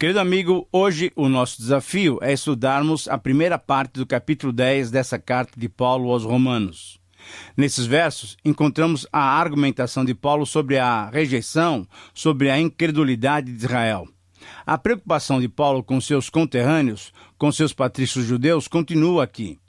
Querido amigo, hoje o nosso desafio é estudarmos a primeira parte do capítulo 10 dessa carta de Paulo aos Romanos. Nesses versos, encontramos a argumentação de Paulo sobre a rejeição, sobre a incredulidade de Israel. A preocupação de Paulo com seus conterrâneos, com seus patrícios judeus, continua aqui.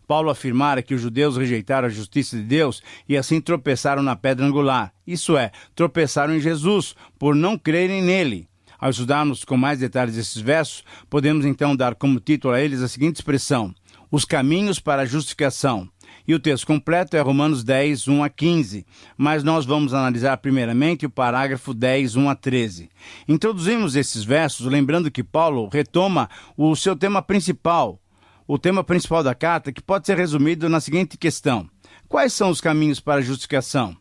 Paulo afirmara que os judeus rejeitaram a justiça de Deus e assim tropeçaram na pedra angular, isso é, tropeçaram em Jesus, por não crerem nele. Ao estudarmos com mais detalhes esses versos, podemos então dar como título a eles a seguinte expressão: os caminhos para a justificação. E o texto completo é Romanos 10, 1 a 15, mas nós vamos analisar primeiramente o parágrafo 10, 1 a 13. Introduzimos esses versos lembrando que Paulo retoma o seu tema principal, o tema principal da carta, que pode ser resumido na seguinte questão: quais são os caminhos para a justificação?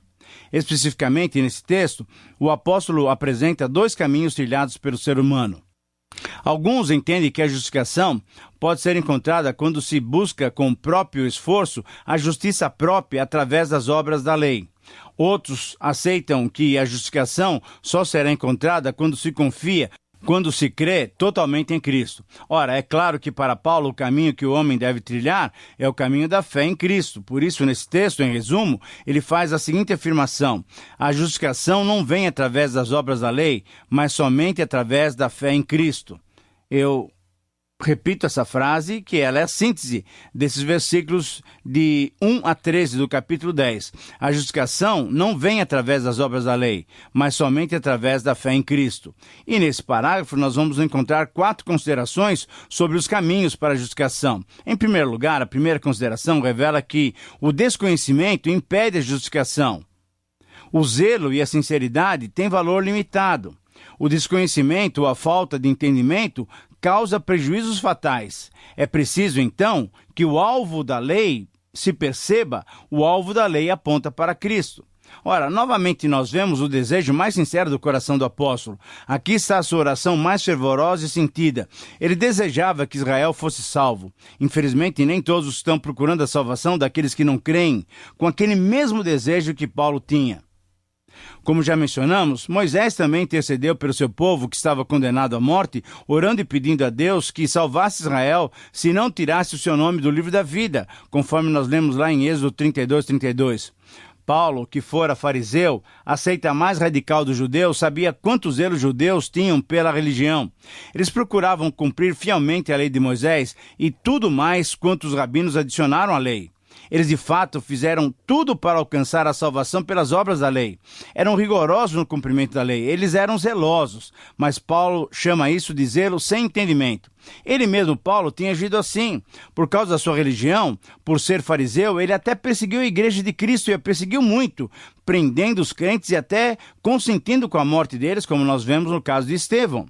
Especificamente, nesse texto, o apóstolo apresenta dois caminhos trilhados pelo ser humano. Alguns entendem que a justificação pode ser encontrada quando se busca com o próprio esforço a justiça própria através das obras da lei. Outros aceitam que a justificação só será encontrada quando se confia, quando se crê totalmente em Cristo. Ora, é claro que para Paulo o caminho que o homem deve trilhar é o caminho da fé em Cristo. Por isso, nesse texto, em resumo, ele faz a seguinte afirmação: a justificação não vem através das obras da lei, mas somente através da fé em Cristo. Eu repito essa frase, que ela é a síntese desses versículos de 1 a 13 do capítulo 10. A justificação não vem através das obras da lei, mas somente através da fé em Cristo. E nesse parágrafo nós vamos encontrar 4 considerações sobre os caminhos para a justificação. Em primeiro lugar, a primeira consideração revela que o desconhecimento impede a justificação. O zelo e a sinceridade têm valor limitado. O desconhecimento ou a falta de entendimento causa prejuízos fatais. É preciso, então, que o alvo da lei se perceba, o alvo da lei aponta para Cristo. Ora, novamente nós vemos o desejo mais sincero do coração do apóstolo. Aqui está a sua oração mais fervorosa e sentida. Ele desejava que Israel fosse salvo. Infelizmente, nem todos estão procurando a salvação daqueles que não creem, com aquele mesmo desejo que Paulo tinha. Como já mencionamos, Moisés também intercedeu pelo seu povo que estava condenado à morte, orando e pedindo a Deus que salvasse Israel se não tirasse o seu nome do livro da vida, conforme nós lemos lá em Êxodo 32. Paulo, que fora fariseu, a seita mais radical dos judeus, sabia quanto zelo os judeus tinham pela religião. Eles procuravam cumprir fielmente a lei de Moisés e tudo mais quanto os rabinos adicionaram à lei. Eles, de fato, fizeram tudo para alcançar a salvação pelas obras da lei. Eram rigorosos no cumprimento da lei. Eles eram zelosos, mas Paulo chama isso de zelo sem entendimento. Ele mesmo, Paulo, tinha agido assim. Por causa da sua religião, por ser fariseu, ele até perseguiu a igreja de Cristo e a perseguiu muito, prendendo os crentes e até consentindo com a morte deles, como nós vemos no caso de Estevão.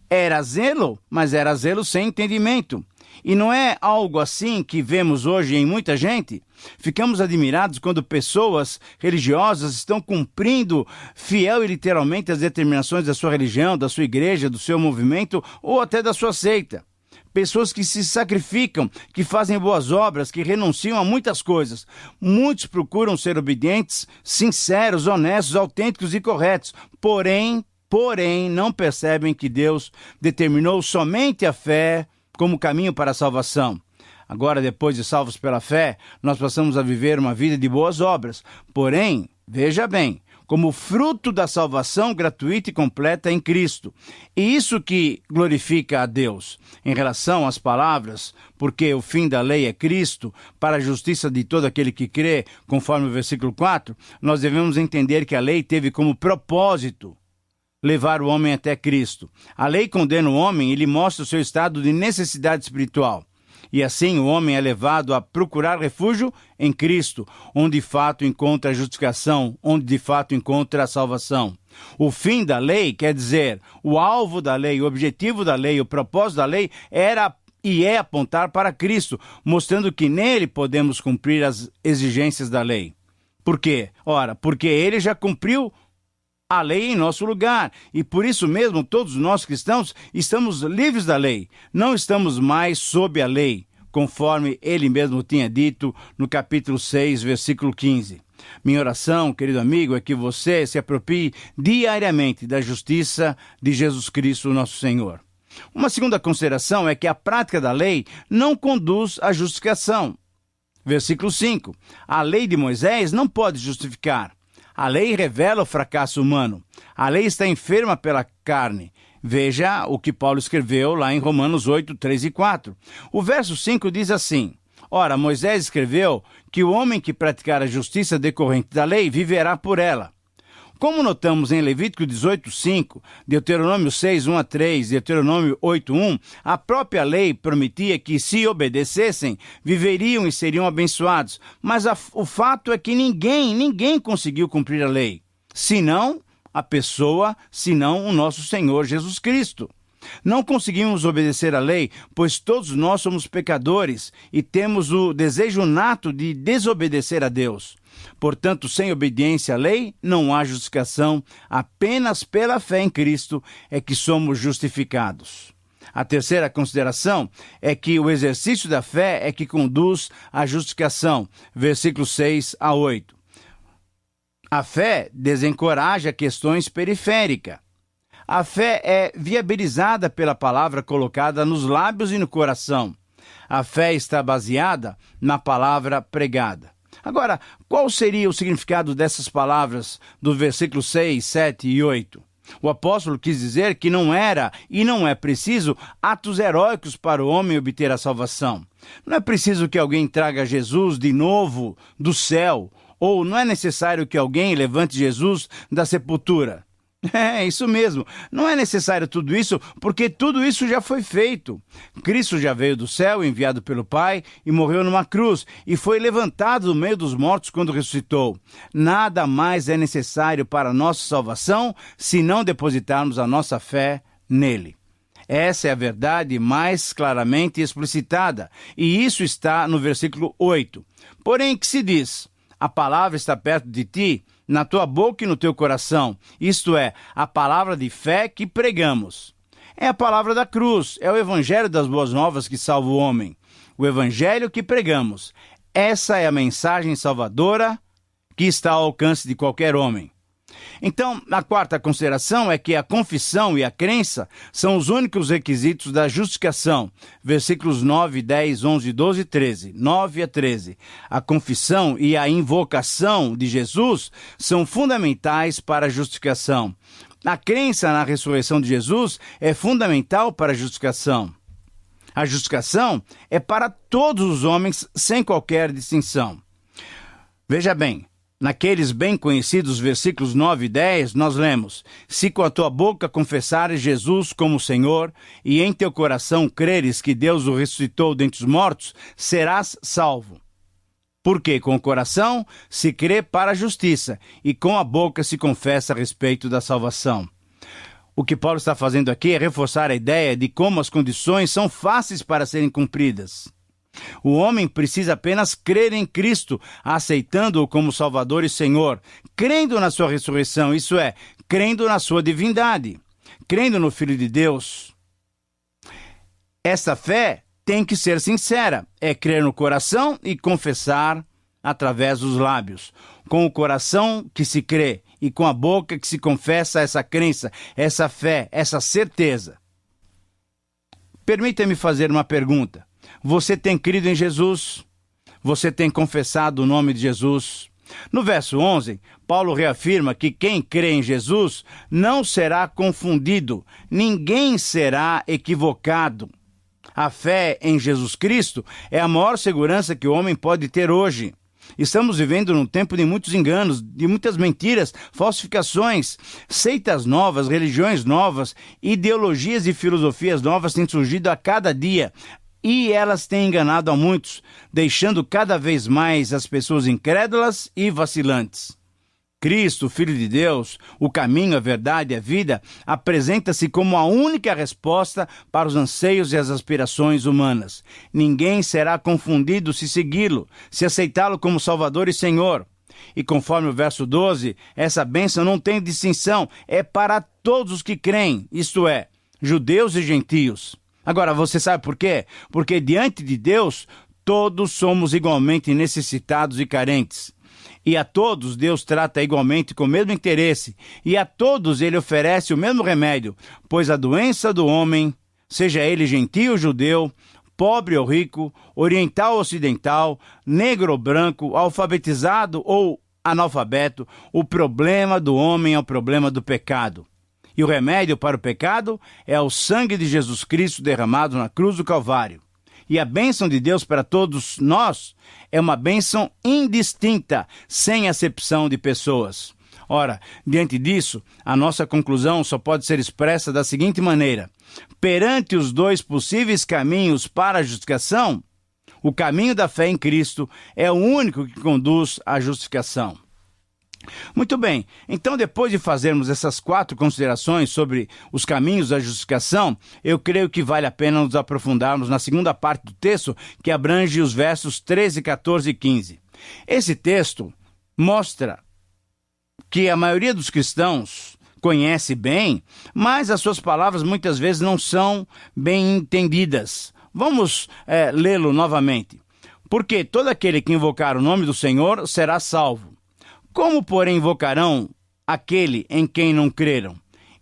Era zelo, mas era zelo sem entendimento. E não é algo assim que vemos hoje em muita gente? Ficamos admirados quando pessoas religiosas estão cumprindo fiel e literalmente as determinações da sua religião, da sua igreja, do seu movimento ou até da sua seita. Pessoas que se sacrificam, que fazem boas obras, que renunciam a muitas coisas. Muitos procuram ser obedientes, sinceros, honestos, autênticos e corretos. Porém, não percebem que Deus determinou somente a fé como caminho para a salvação. Agora, depois de salvos pela fé, nós passamos a viver uma vida de boas obras. Porém, veja bem, como fruto da salvação gratuita e completa em Cristo. E isso que glorifica a Deus. Em relação às palavras, porque o fim da lei é Cristo, para a justiça de todo aquele que crê, conforme o versículo 4, nós devemos entender que a lei teve como propósito levar o homem até Cristo. A lei condena o homem e lhe mostra o seu estado de necessidade espiritual. E assim o homem é levado a procurar refúgio em Cristo, onde de fato encontra a justificação, onde de fato encontra a salvação. O fim da lei, quer dizer, o alvo da lei, o objetivo da lei, o propósito da lei era e é apontar para Cristo, mostrando que nele podemos cumprir as exigências da lei. Por quê? Ora, porque ele já cumpriu a lei em nosso lugar, e por isso mesmo todos nós cristãos estamos livres da lei, não estamos mais sob a lei, conforme ele mesmo tinha dito no capítulo 6, versículo 15. Minha oração, querido amigo, é que você se aproprie diariamente da justiça de Jesus Cristo, nosso Senhor. Uma segunda consideração é que a prática da lei não conduz à justificação. Versículo 5. A lei de Moisés não pode justificar. A lei revela o fracasso humano. A lei está enferma pela carne. Veja o que Paulo escreveu lá em Romanos 8, 3 e 4. O verso 5 diz assim: Ora, Moisés escreveu que o homem que praticar a justiça decorrente da lei viverá por ela. Como notamos em Levítico 18, 5, Deuteronômio 6, 1 a 3, Deuteronômio 8, 1, a própria lei prometia que, se obedecessem, viveriam e seriam abençoados. Mas o fato é que ninguém conseguiu cumprir a lei, senão a pessoa, senão o nosso Senhor Jesus Cristo. Não conseguimos obedecer à lei, pois todos nós somos pecadores e temos o desejo nato de desobedecer a Deus. Portanto, sem obediência à lei, não há justificação. Apenas pela fé em Cristo é que somos justificados. A terceira consideração é que o exercício da fé é que conduz à justificação. Versículos 6 a 8. A fé desencoraja questões periféricas. A fé é viabilizada pela palavra colocada nos lábios e no coração. A fé está baseada na palavra pregada. Agora, qual seria o significado dessas palavras dos versículos 6, 7 e 8? O apóstolo quis dizer que não era e não é preciso atos heróicos para o homem obter a salvação. Não é preciso que alguém traga Jesus de novo do céu, ou não é necessário que alguém levante Jesus da sepultura. É, isso mesmo. Não é necessário tudo isso, porque tudo isso já foi feito. Cristo já veio do céu, enviado pelo Pai, e morreu numa cruz, e foi levantado do meio dos mortos quando ressuscitou. Nada mais é necessário para a nossa salvação, se não depositarmos a nossa fé nele. Essa é a verdade mais claramente explicitada, e isso está no versículo 8. Porém, que se diz: a palavra está perto de ti, na tua boca e no teu coração, isto é, a palavra de fé que pregamos. É a palavra da cruz, é o evangelho das boas novas que salva o homem. O evangelho que pregamos. Essa é a mensagem salvadora que está ao alcance de qualquer homem. Então, a quarta consideração é que a confissão e a crença são os únicos requisitos da justificação. Versículos 9, 10, 11, 12 e 13. 9 a 13. A confissão e a invocação de Jesus são fundamentais para a justificação. A crença na ressurreição de Jesus é fundamental para a justificação. A justificação é para todos os homens, sem qualquer distinção. Veja bem, naqueles bem conhecidos versículos 9 e 10, nós lemos: se com a tua boca confessares Jesus como Senhor, e em teu coração creres que Deus o ressuscitou dentre os mortos, serás salvo. Porque com o coração se crê para a justiça, e com a boca se confessa a respeito da salvação. O que Paulo está fazendo aqui é reforçar a ideia de como as condições são fáceis para serem cumpridas. O homem precisa apenas crer em Cristo, aceitando-o como Salvador e Senhor, crendo na sua ressurreição, isso é, crendo na sua divindade, crendo no Filho de Deus. Esta fé tem que ser sincera, é crer no coração e confessar através dos lábios. Com o coração que se crê e com a boca que se confessa essa crença, essa fé, essa certeza. Permita-me fazer uma pergunta. Você tem crido em Jesus? Você tem confessado o nome de Jesus? No verso 11, Paulo reafirma que quem crê em Jesus não será confundido, ninguém será equivocado. A fé em Jesus Cristo é a maior segurança que o homem pode ter hoje. Estamos vivendo num tempo de muitos enganos, de muitas mentiras, falsificações, seitas novas, religiões novas, ideologias e filosofias novas têm surgido a cada dia. E elas têm enganado a muitos, deixando cada vez mais as pessoas incrédulas e vacilantes. Cristo, Filho de Deus, o caminho, a verdade e a vida, apresenta-se como a única resposta para os anseios e as aspirações humanas. Ninguém será confundido se segui-lo, se aceitá-lo como Salvador e Senhor. E conforme o verso 12, essa bênção não tem distinção, é para todos os que creem, isto é, judeus e gentios. Agora, você sabe por quê? Porque diante de Deus, todos somos igualmente necessitados e carentes. E a todos Deus trata igualmente com o mesmo interesse. E a todos Ele oferece o mesmo remédio, pois a doença do homem seja ele gentio ou judeu, pobre ou rico, oriental ou ocidental, negro ou branco, alfabetizado ou analfabeto, o problema do homem é o problema do pecado. E o remédio para o pecado é o sangue de Jesus Cristo derramado na cruz do Calvário. E a bênção de Deus para todos nós é uma bênção indistinta, sem acepção de pessoas. Ora, diante disso, a nossa conclusão só pode ser expressa da seguinte maneira: perante os dois possíveis caminhos para a justificação, o caminho da fé em Cristo é o único que conduz à justificação. Muito bem, então depois de fazermos essas 4 considerações sobre os caminhos da justificação, eu creio que vale a pena nos aprofundarmos na segunda parte do texto, que abrange os versos 13, 14 e 15. Esse texto mostra que a maioria dos cristãos conhece bem, mas as suas palavras muitas vezes não são bem entendidas. Vamos lê-lo novamente. Porque todo aquele que invocar o nome do Senhor será salvo. Como, porém, invocarão aquele em quem não creram?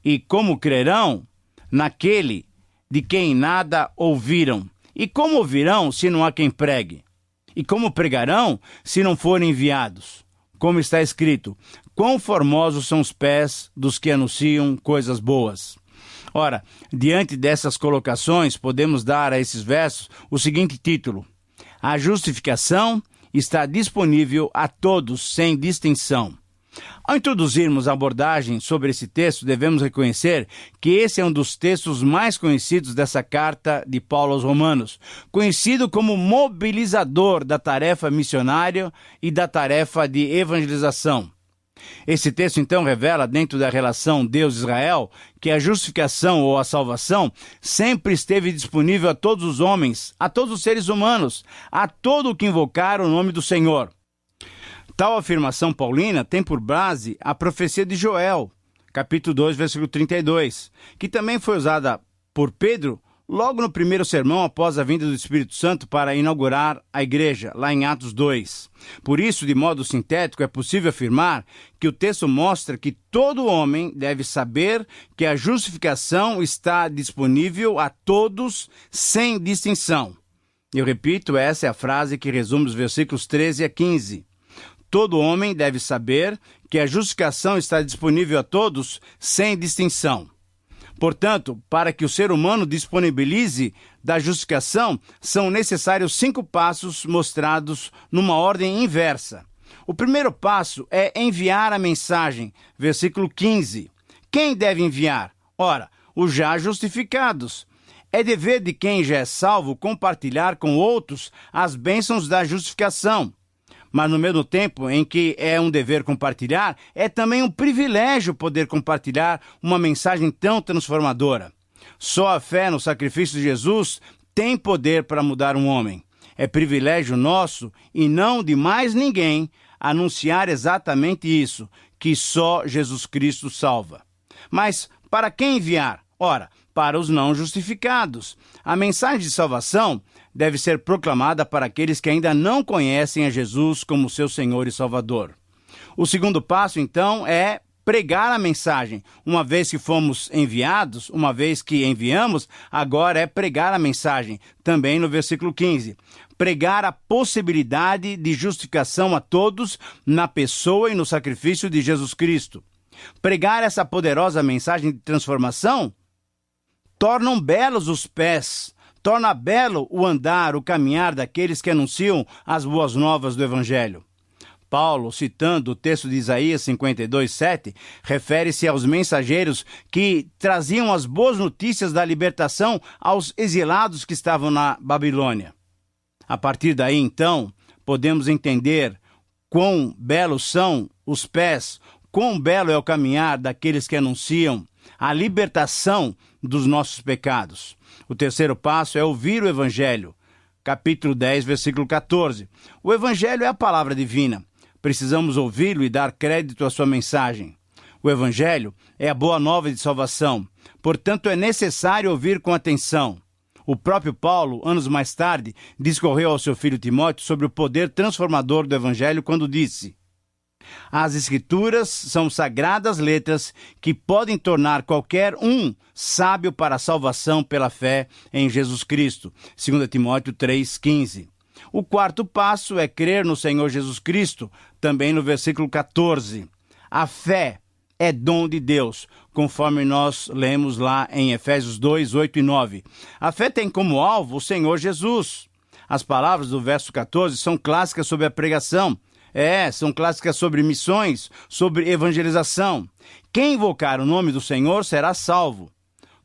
E como crerão naquele de quem nada ouviram? E como ouvirão se não há quem pregue? E como pregarão se não forem enviados? Como está escrito: quão formosos são os pés dos que anunciam coisas boas. Ora, diante dessas colocações, podemos dar a esses versos o seguinte título: a justificação está disponível a todos, sem distinção. Ao introduzirmos a abordagem sobre esse texto, devemos reconhecer que esse é um dos textos mais conhecidos dessa carta de Paulo aos Romanos, conhecido como mobilizador da tarefa missionária e da tarefa de evangelização. Esse texto, então, revela, dentro da relação Deus-Israel, que a justificação ou a salvação sempre esteve disponível a todos os homens, a todos os seres humanos, a todo o que invocar o nome do Senhor. Tal afirmação paulina tem por base a profecia de Joel, capítulo 2, versículo 32, que também foi usada por Pedro logo no primeiro sermão após a vinda do Espírito Santo para inaugurar a igreja, lá em Atos 2. Por isso, de modo sintético, é possível afirmar que o texto mostra que todo homem deve saber que a justificação está disponível a todos, sem distinção. Eu repito, essa é a frase que resume os versículos 13 a 15. Todo homem deve saber que a justificação está disponível a todos, sem distinção. Portanto, para que o ser humano disponibilize da justificação, são necessários 5 passos mostrados numa ordem inversa. O primeiro passo é enviar a mensagem, versículo 15. Quem deve enviar? Ora, os já justificados. É dever de quem já é salvo compartilhar com outros as bênçãos da justificação. Mas no mesmo tempo em que é um dever compartilhar, é também um privilégio poder compartilhar uma mensagem tão transformadora. Só a fé no sacrifício de Jesus tem poder para mudar um homem. É privilégio nosso e não de mais ninguém anunciar exatamente isso, que só Jesus Cristo salva. Mas para quem enviar? Ora, para os não justificados. A mensagem de salvação deve ser proclamada para aqueles que ainda não conhecem a Jesus como seu Senhor e Salvador. O segundo passo, então, é pregar a mensagem. Uma vez que fomos enviados, uma vez que enviamos, agora é pregar a mensagem. Também no versículo 15. Pregar a possibilidade de justificação a todos na pessoa e no sacrifício de Jesus Cristo. Pregar essa poderosa mensagem de transformação tornam belos os pés, torna belo o andar, o caminhar daqueles que anunciam as boas novas do Evangelho. Paulo, citando o texto de Isaías 52:7, refere-se aos mensageiros que traziam as boas notícias da libertação aos exilados que estavam na Babilônia. A partir daí, então, podemos entender quão belos são os pés, quão belo é o caminhar daqueles que anunciam a libertação dos nossos pecados. O terceiro passo é ouvir o Evangelho. Capítulo 10, versículo 14. O Evangelho é a palavra divina. Precisamos ouvi-lo e dar crédito à sua mensagem. O Evangelho é a boa nova de salvação. Portanto, é necessário ouvir com atenção. O próprio Paulo, anos mais tarde, discorreu ao seu filho Timóteo sobre o poder transformador do Evangelho quando disse: As Escrituras são sagradas letras que podem tornar qualquer um sábio para a salvação pela fé em Jesus Cristo. 2 Timóteo 3,15. O quarto passo é crer no Senhor Jesus Cristo, também no versículo 14. A fé é dom de Deus, conforme nós lemos lá em Efésios 2, 8 e 9. A fé tem como alvo o Senhor Jesus. As palavras do verso 14 são clássicas sobre a pregação. São clássicas sobre missões, sobre evangelização. Quem invocar o nome do Senhor será salvo.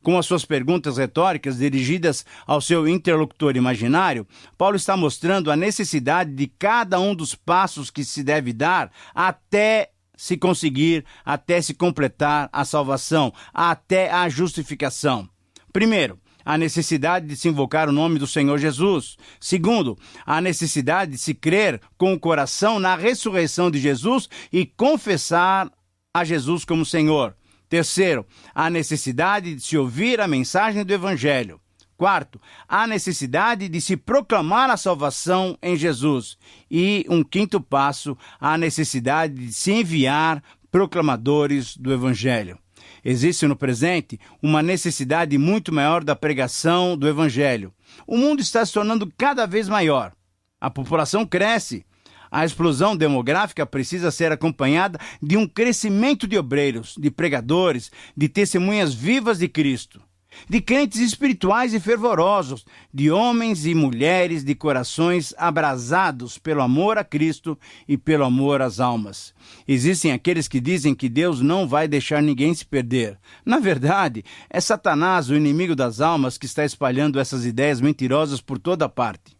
Com as suas perguntas retóricas dirigidas ao seu interlocutor imaginário, Paulo está mostrando a necessidade de cada um dos passos que se deve dar até se conseguir, até se completar a salvação, até a justificação. Primeiro, a necessidade de se invocar o nome do Senhor Jesus. Segundo, a necessidade de se crer com o coração na ressurreição de Jesus e confessar a Jesus como Senhor. Terceiro, a necessidade de se ouvir a mensagem do Evangelho. Quarto, a necessidade de se proclamar a salvação em Jesus. E um quinto passo, a necessidade de se enviar proclamadores do Evangelho. Existe no presente uma necessidade muito maior da pregação do Evangelho. O mundo está se tornando cada vez maior. A população cresce. A explosão demográfica precisa ser acompanhada de um crescimento de obreiros, de pregadores, de testemunhas vivas de Cristo, de crentes espirituais e fervorosos, de homens e mulheres de corações abrasados pelo amor a Cristo e pelo amor às almas. Existem aqueles que dizem que Deus não vai deixar ninguém se perder. Na verdade, é Satanás, o inimigo das almas, que está espalhando essas ideias mentirosas por toda parte.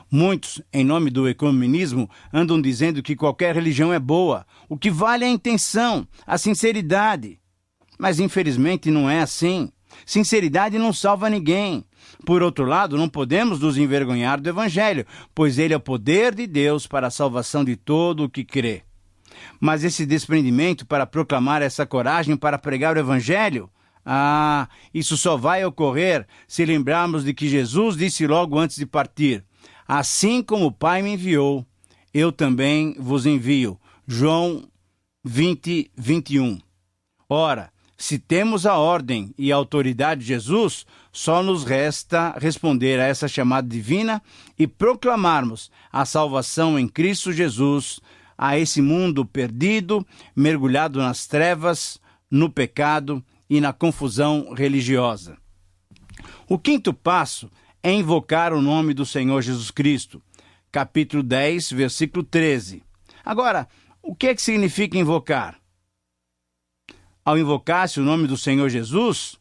Muitos, em nome do ecumenismo, andam dizendo que qualquer religião é boa. O que vale é a intenção, a sinceridade. Mas, infelizmente, não é assim. Sinceridade não salva ninguém. Por outro lado, não podemos nos envergonhar do Evangelho, pois ele é o poder de Deus para a salvação de todo o que crê. Mas esse desprendimento para proclamar essa coragem para pregar o Evangelho, isso só vai ocorrer se lembrarmos de que Jesus disse logo antes de partir: assim como o Pai me enviou, eu também vos envio. João 20, 21. Ora, se temos a ordem e a autoridade de Jesus, só nos resta responder a essa chamada divina e proclamarmos a salvação em Cristo Jesus a esse mundo perdido, mergulhado nas trevas, no pecado e na confusão religiosa. O quinto passo é invocar o nome do Senhor Jesus Cristo. Capítulo 10, versículo 13. Agora, o que é que significa invocar? Ao invocar-se o nome do Senhor Jesus,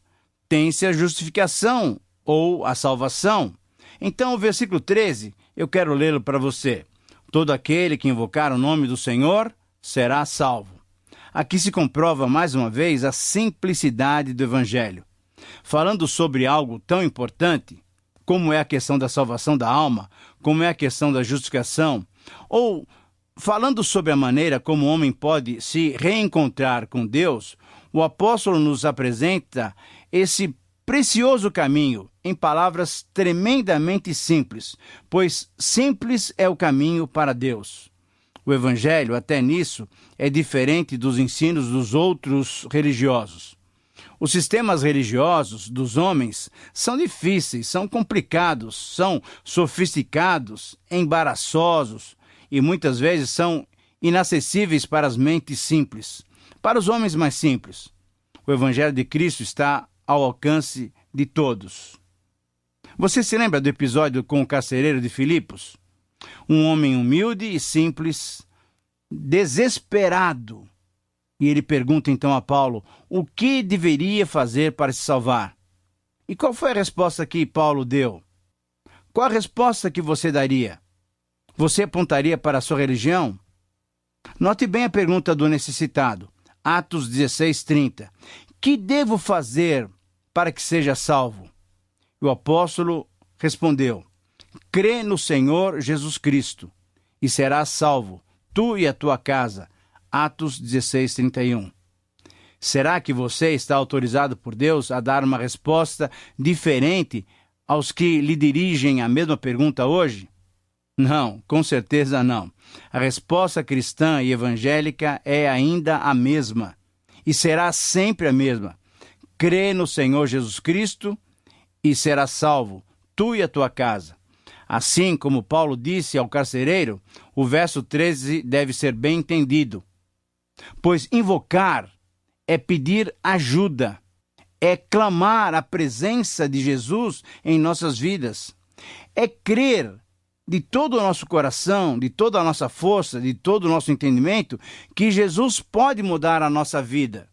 tem-se a justificação ou a salvação. Então, o versículo 13, eu quero lê-lo para você. Todo aquele que invocar o nome do Senhor será salvo. Aqui se comprova mais uma vez a simplicidade do Evangelho. Falando sobre algo tão importante, como é a questão da salvação da alma, como é a questão da justificação, ou falando sobre a maneira como o homem pode se reencontrar com Deus, o apóstolo nos apresenta esse precioso caminho em palavras tremendamente simples, pois simples é o caminho para Deus. O Evangelho, até nisso, é diferente dos ensinos dos outros religiosos. Os sistemas religiosos dos homens são difíceis, são complicados, são sofisticados, embaraçosos e muitas vezes são inacessíveis para as mentes simples, para os homens mais simples. O Evangelho de Cristo está ao alcance de todos. Você se lembra do episódio com o carcereiro de Filipos? Um homem humilde e simples, desesperado. E ele pergunta então a Paulo, o que deveria fazer para se salvar? E qual foi a resposta que Paulo deu? Qual a resposta que você daria? Você apontaria para a sua religião? Note bem a pergunta do necessitado. Atos 16:30. Que devo fazer para que seja salvo? O apóstolo respondeu, crê no Senhor Jesus Cristo e serás salvo, tu e a tua casa. Atos 16:31. Será que você está autorizado por Deus a dar uma resposta diferente aos que lhe dirigem a mesma pergunta hoje? Não, com certeza não. A resposta cristã e evangélica é ainda a mesma, e será sempre a mesma. Crê no Senhor Jesus Cristo e serás salvo, tu e a tua casa. Assim como Paulo disse ao carcereiro, o verso 13 deve ser bem entendido. Pois invocar é pedir ajuda, é clamar a presença de Jesus em nossas vidas, é crer de todo o nosso coração, de toda a nossa força, de todo o nosso entendimento, que Jesus pode mudar a nossa vida.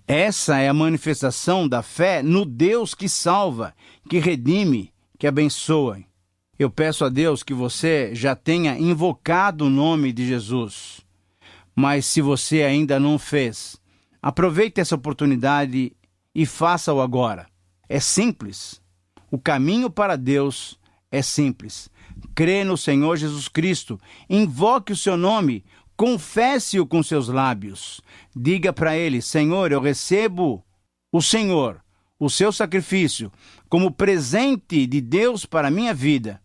Essa é a manifestação da fé no Deus que salva, que redime, que abençoa. Eu peço a Deus que você já tenha invocado o nome de Jesus. Mas se você ainda não fez, aproveite essa oportunidade e faça-o agora. É simples. O caminho para Deus é simples. Crê no Senhor Jesus Cristo, invoque o seu nome, confesse-o com seus lábios. Diga para ele: Senhor, eu recebo o Senhor, o seu sacrifício, como presente de Deus para a minha vida.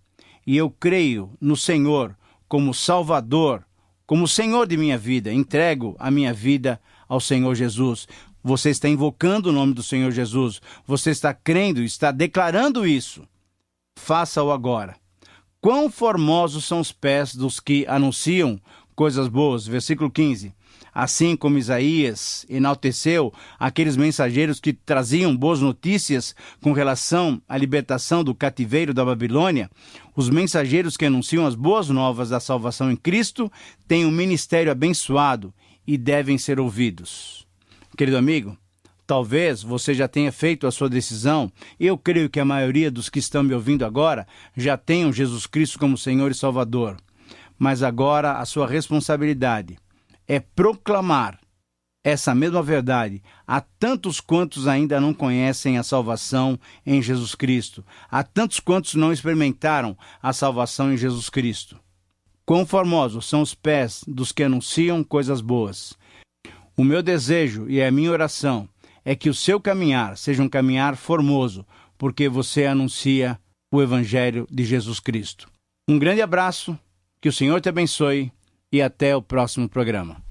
E eu creio no Senhor como Salvador, como Senhor de minha vida. Entrego a minha vida ao Senhor Jesus. Você está invocando o nome do Senhor Jesus. Você está crendo, está declarando isso. Faça-o agora. Quão formosos são os pés dos que anunciam coisas boas. Versículo 15. Assim como Isaías enalteceu aqueles mensageiros que traziam boas notícias com relação à libertação do cativeiro da Babilônia, os mensageiros que anunciam as boas novas da salvação em Cristo têm um ministério abençoado e devem ser ouvidos. Querido amigo, talvez você já tenha feito a sua decisão. Eu creio que a maioria dos que estão me ouvindo agora já tenham Jesus Cristo como Senhor e Salvador. Mas agora a sua responsabilidade é proclamar essa mesma verdade a tantos quantos ainda não conhecem a salvação em Jesus Cristo, a tantos quantos não experimentaram a salvação em Jesus Cristo. Quão formosos são os pés dos que anunciam coisas boas. O meu desejo e a minha oração é que o seu caminhar seja um caminhar formoso, porque você anuncia o Evangelho de Jesus Cristo. Um grande abraço, que o Senhor te abençoe e até o próximo programa.